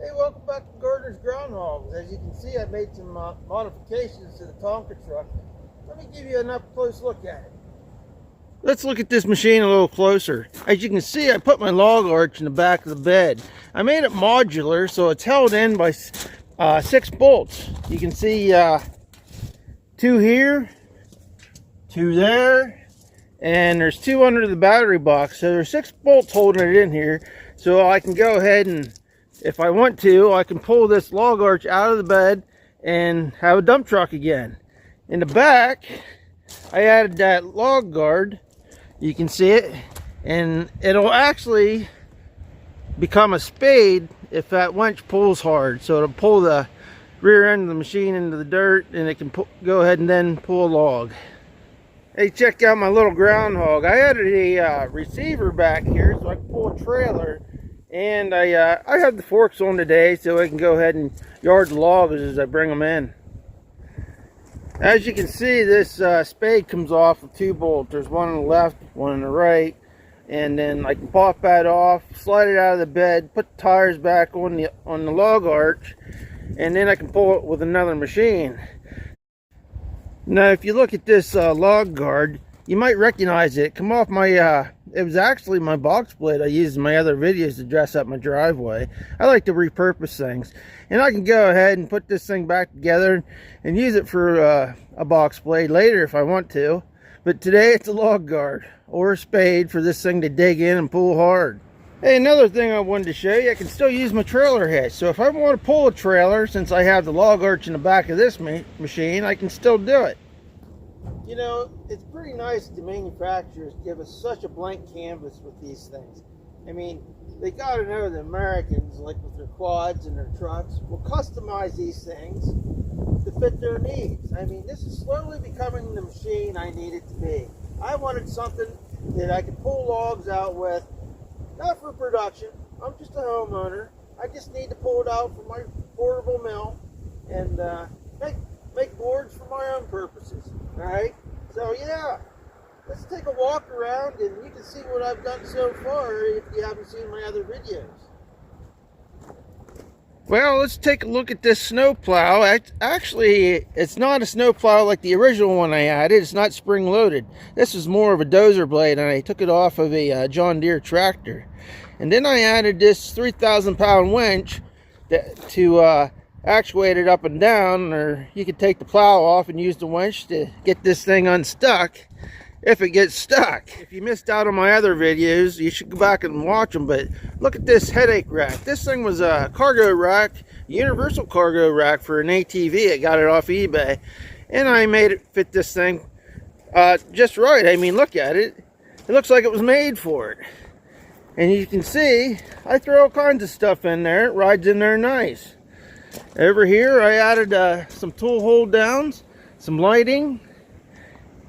Hey, welcome back to Gardner's Groundhogs. As you can see, I made some modifications to the Tonka truck. Let me give you an up-close look at it. Let's look at this machine a little closer. As you can see, I put my log arch in the back of the bed. I made it modular, so it's held in by 6 bolts. You can see 2 here, 2 there, and there's 2 under the battery box. So there's 6 bolts holding it in here, so I can go ahead and, if I want to, I can pull this log arch out of the bed and have a dump truck again. In the back, I added that log guard. You can see it, and it'll actually become a spade if that winch pulls hard. So it'll pull the rear end of the machine into the dirt, and it can go ahead and then pull a log. Hey, check out my little groundhog. I added a receiver back here so I can pull a trailer. And I have the forks on today so I can go ahead and yard the logs as I bring them in. As you can see, this spade comes off with 2 bolts. There's one on the left, one on the right. And then I can pop that off, slide it out of the bed, put the tires back on the log arch, and then I can pull it with another machine. Now, if you look at this log guard, you might recognize it. It come off my it was actually my box blade I used in my other videos to dress up my driveway. I like to repurpose things, and I can go ahead and put this thing back together and use it for a box blade later if I want to. But today it's a log guard or a spade for this thing to dig in and pull hard. Hey, another thing I wanted to show you, I can still use my trailer hitch. So if I want to pull a trailer, since I have the log arch in the back of this machine, I can still do it. You know, it's pretty nice the manufacturers give us such a blank canvas with these things. I mean, they got to know the Americans, like with their quads and their trucks, will customize these things to fit their needs. I mean, this is slowly becoming the machine I need it to be. I wanted something that I could pull logs out with, not for production. I'm just a homeowner. I just need to pull it out for my portable mill and make boards for my own purposes. All right, so yeah, let's take a walk around and you can see what I've done so far if you haven't seen my other videos. Well, let's take a look at this snow plow. Actually, it's not a snow plow like the original one I added. It's not spring loaded. This is more of a dozer blade, and I took it off of a John Deere tractor. And then I added this 3,000-pound winch to actuate it up and down, or you could take the plow off and use the winch to get this thing unstuck if it gets stuck. If you missed out on my other videos, you should go back and watch them. But look at this headache rack. This thing was a cargo rack, universal cargo rack for an ATV. I got it off eBay, and I made it fit this thing just right. I mean, look at it. It looks like it was made for it. And you can see I throw all kinds of stuff in there. It rides in there nice. Over here I added some tool hold downs, some lighting,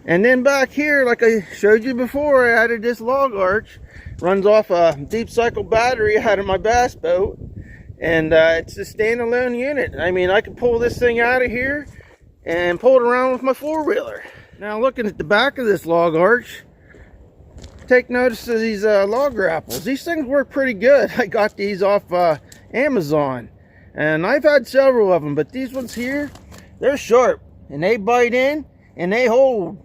and then back here, like I showed you before, I added this log arch. Runs off a deep cycle battery I had in my bass boat, and it's a standalone unit. I mean, I can pull this thing out of here and pull it around with my 4-wheeler. Now, looking at the back of this log arch, take notice of these log grapples. These things work pretty good. I got these off Amazon. And I've had several of them, but these ones here, they're sharp, and they bite in, and they hold.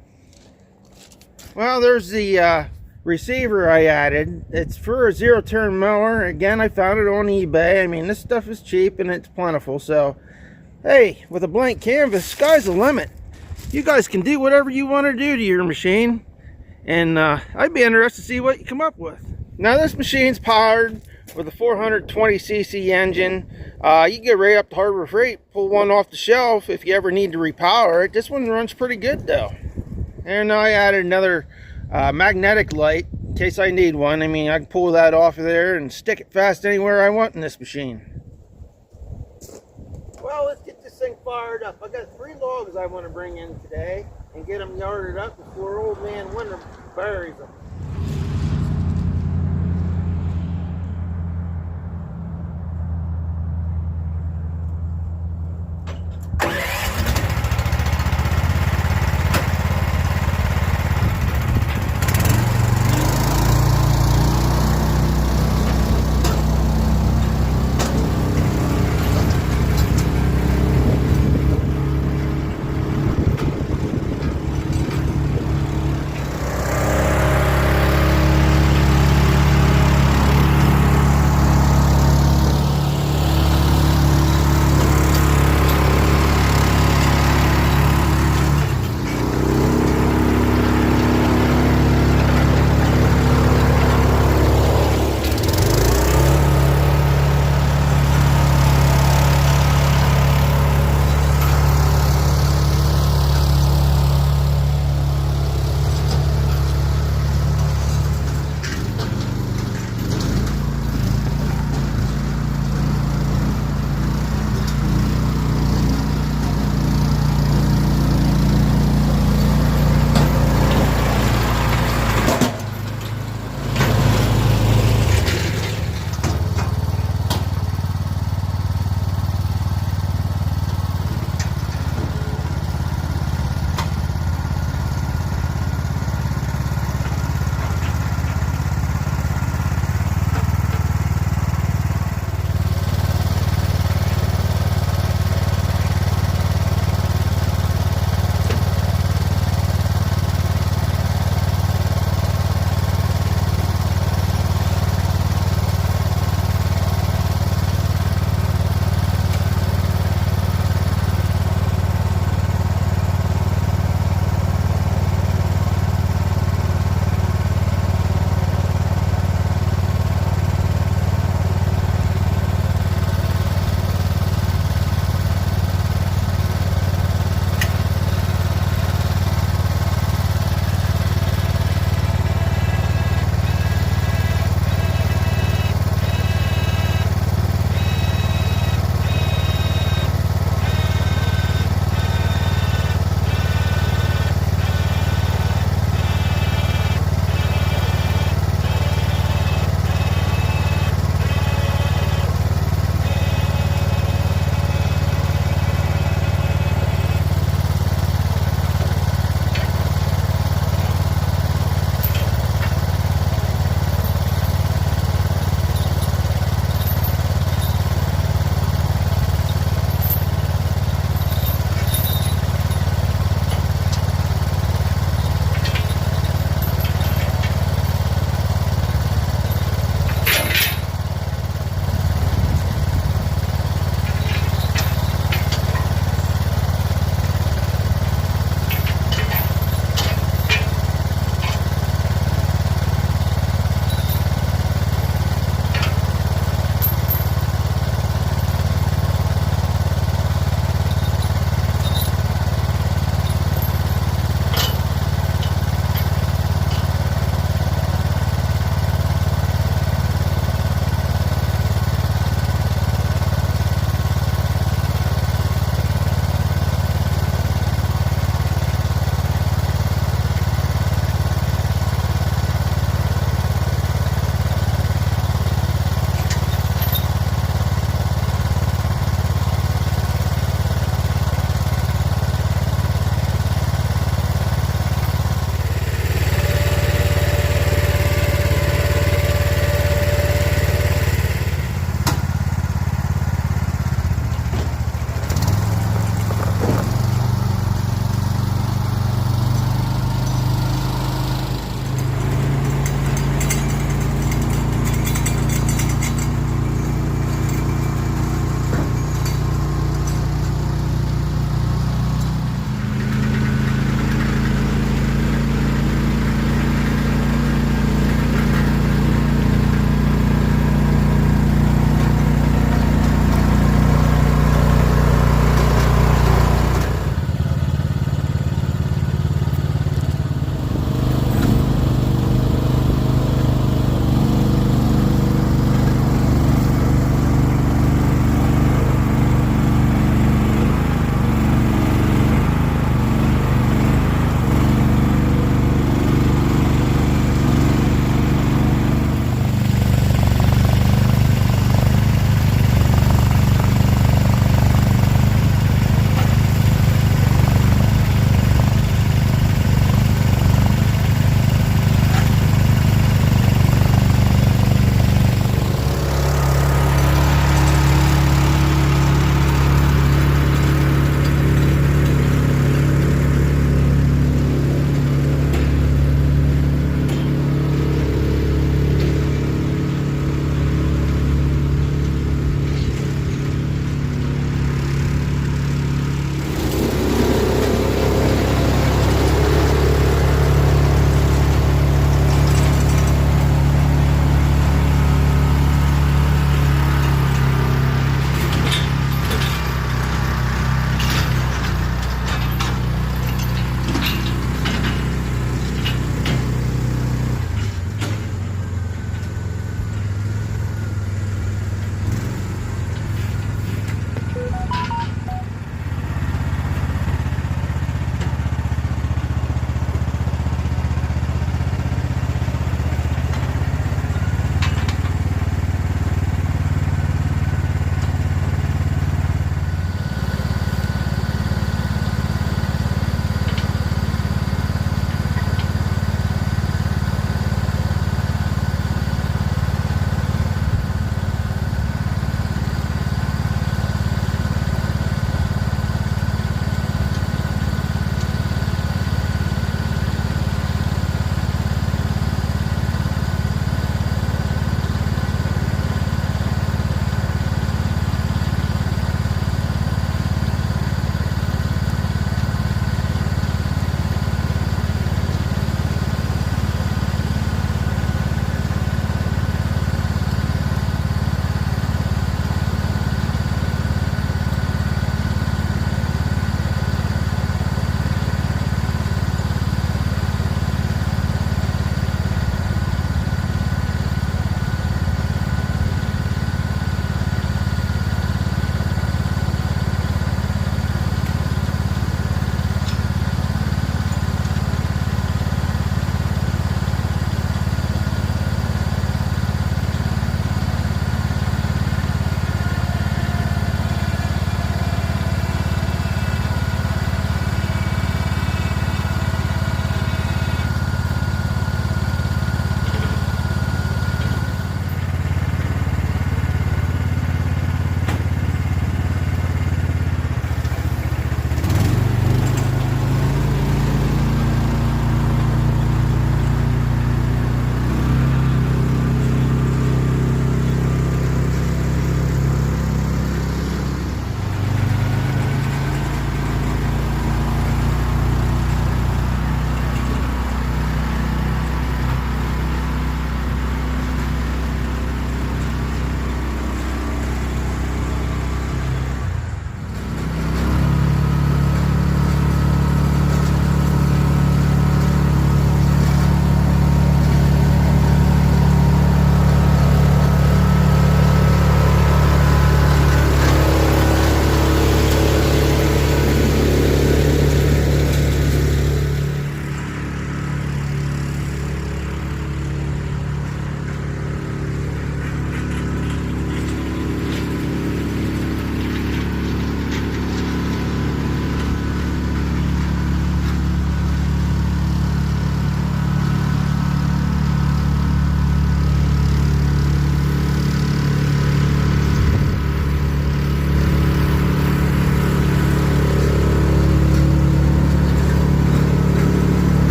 Well, there's the receiver I added. It's for a 0-turn mower. Again, I found it on eBay. I mean, this stuff is cheap, and it's plentiful. So, hey, with a blank canvas, sky's the limit. You guys can do whatever you want to do to your machine, and I'd be interested to see what you come up with. Now, this machine's powered with a 420cc engine. You can get right up to Harbor Freight, pull one off the shelf if you ever need to repower it. This one runs pretty good though. And I added another magnetic light in case I need one. I mean, I can pull that off of there and stick it fast anywhere I want in this machine. Well, let's get this thing fired up. I got 3 logs I want to bring in today and get them yarded up before old man winter buries them.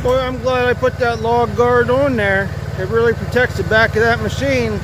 Boy, I'm glad I put that log guard on there. It really protects the back of that machine.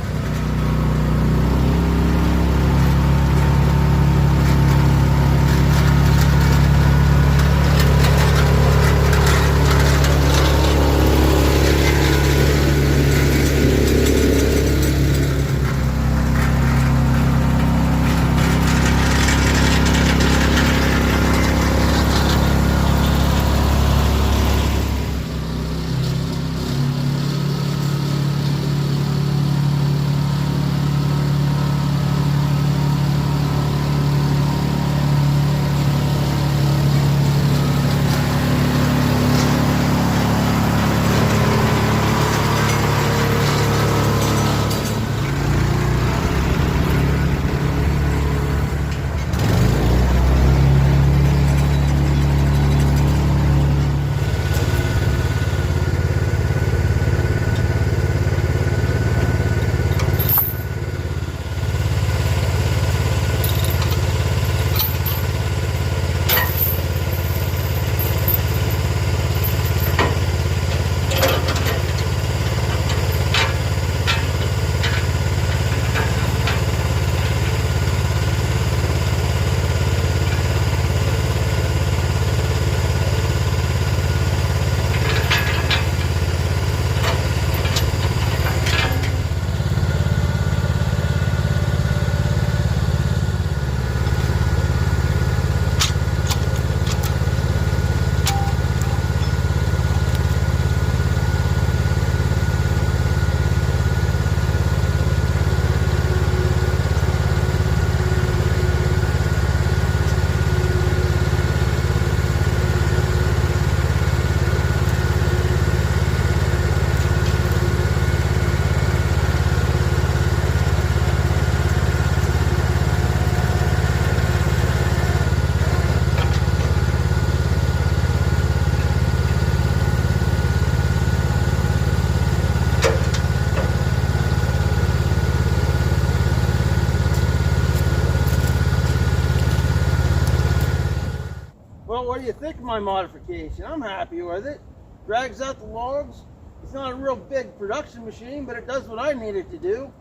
Well, what do you think of my modification? I'm happy with it. Drags out the logs. It's not a real big production machine, but it does what I need it to do.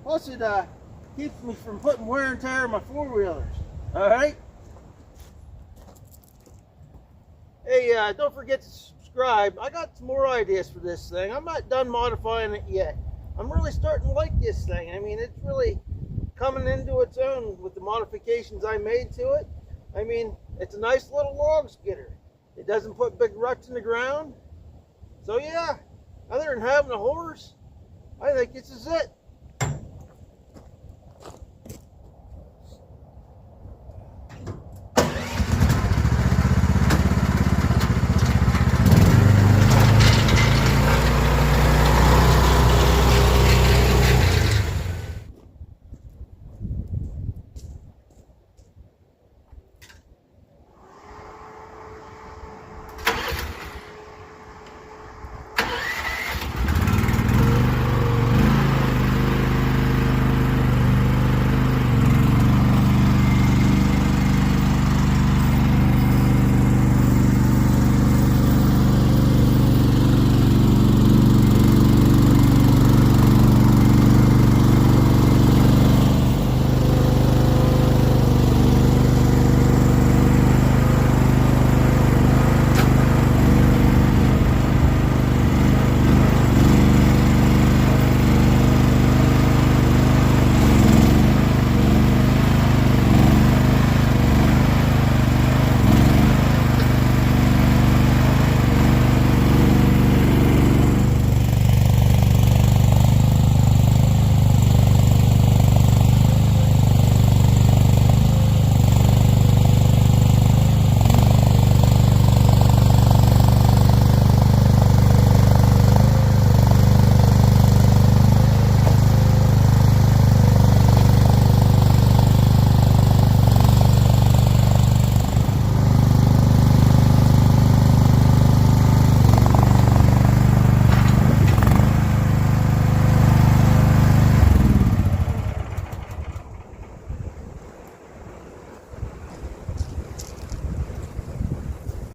Plus, it keeps me from putting wear and tear on my four-wheelers. All right? Hey, don't forget to subscribe. I got some more ideas for this thing. I'm not done modifying it yet. I'm really starting to like this thing. I mean, it's really coming into its own with the modifications I made to it. I mean, it's a nice little log skidder. It doesn't put big ruts in the ground. So yeah, other than having a horse, I think this is it.